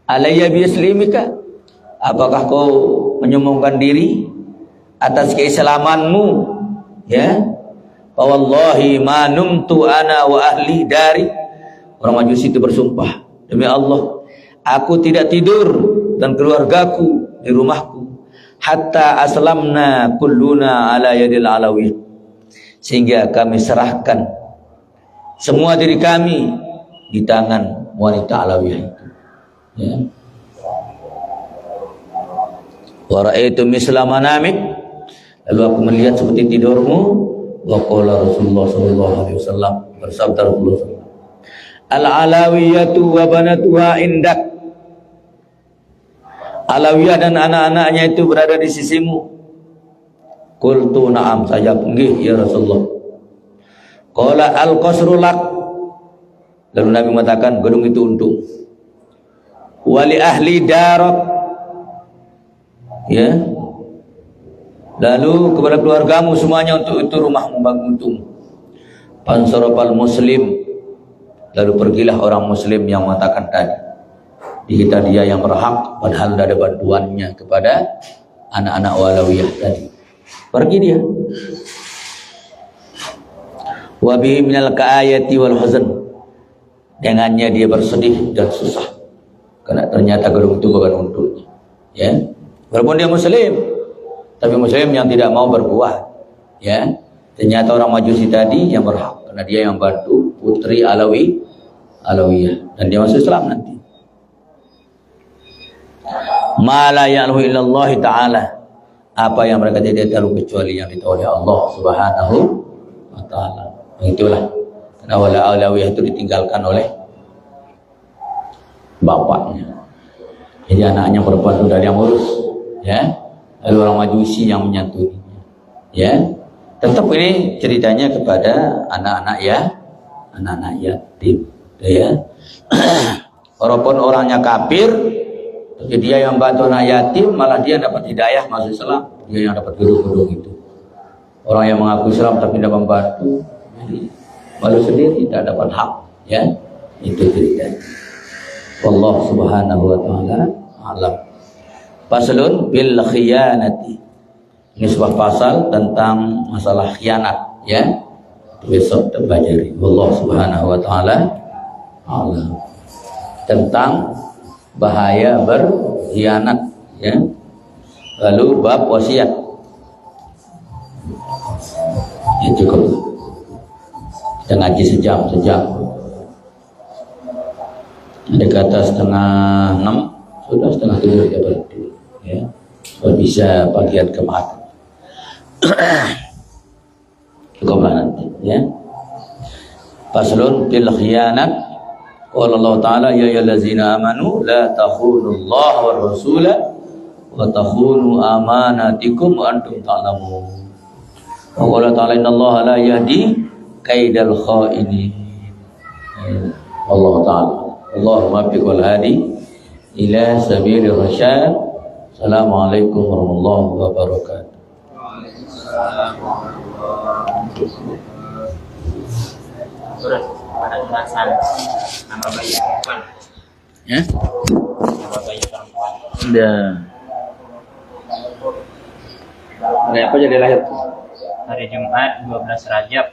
alayya bi islimika, apakah kau menyombongkan diri atas keislamanmu, ya. Fa wallahi ma numtu ana wa ahli dari, orang Majusi itu bersumpah, demi Allah, aku tidak tidur dan keluargaku di rumahku hatta aslamna kulluna ala yadil Alawiyah, sehingga kami serahkan semua diri kami di tangan wanita Alawiyah itu, ya. Wa ra'aitu misla manamik, lalu aku melihat seperti tidurmu. Wa qala Rasulullah sallallahu alaihi wasallam, bersabda Rasulullah, al-alawiyatu wa banatuha indak. Alawiyah dan anak-anaknya itu berada di sisimu. Qultu na'am, saya nggih ya Rasulullah. Qala al-qasru lak. Lalu Nabi mengatakan gedung itu untuk wali ahli darak, ya. Lalu kepada keluargamu semuanya untuk itu rumahmu untukmu. Pansarafal muslim, lalu pergilah orang muslim yang mengatakan tadi, kita dia yang berhak padahal tidak ada bantuannya kepada anak-anak walawiyah tadi. Pergi dia. Wa bihi minal ka'ayati wal huzn, dengannya dia bersedih dan susah karena ternyata gedung itu bukan untuknya, ya. Walaupun dia muslim, tapi muslim yang tidak mau berbuat, ya. Ternyata orang Majusi tadi yang berhak karena dia yang bantu putri Alawiyah dan dia masuk Islam nanti. Ma la ya'lamu illallah ta'ala, apa yang mereka tidak tahu kecuali yang ditahu oleh Allah Subhanahu wa taala. Itulah karena Alawiyah itu ditinggalkan oleh bapaknya. Jadi anaknya perempuan itu dari yang urus, ya. Lalu orang Majusi yang menyantuninya, ya. Tetap ini ceritanya kepada anak-anak yatim, ya. Walaupun orangnya kafir, tapi dia yang bantu anak yatim, malah dia dapat hidayah masuk Islam. Dia yang dapat gedung-gedung itu. Orang yang mengaku Islam tapi tidak membantu, malu sendiri, tidak dapat hak, ya. Itu ceritanya. Wallahu subhanahu wa ta'ala alam. Faslun bil khiyanati. Ini sebuah pasal tentang masalah khianat, ya. Besok terpelajari. Wallahu subhanahu wa ta'ala alam. Tentang bahaya berkhianat, ya. Lalu bab wasiat. Ya cukup. Kita ngaji sejam. Ada kata 5:30, sudah 5:30 ya berarti, ya. Supaya bisa bagian kemarin. Cukuplah nanti, ya. Faslun bil khiyanat. Qala Allah Ta'ala ya ayyuhallazina amanu la takhunullaha war rasula wa takhunu amanatikum wa antum ta'lamun. Wa qala ta'ala innallaha la yahdi kaidal kha'inin. Allah Ta'ala Allahumma biqul hadi ila sabilir rasyad. Assalamualaikum warahmatullahi wabarakatuh. Sudah pada jelasan nama bayi perempuan. Ya? Nama bayi perempuan. Sudah. Apa jadi lahir? Hari Jumat 12 Rajab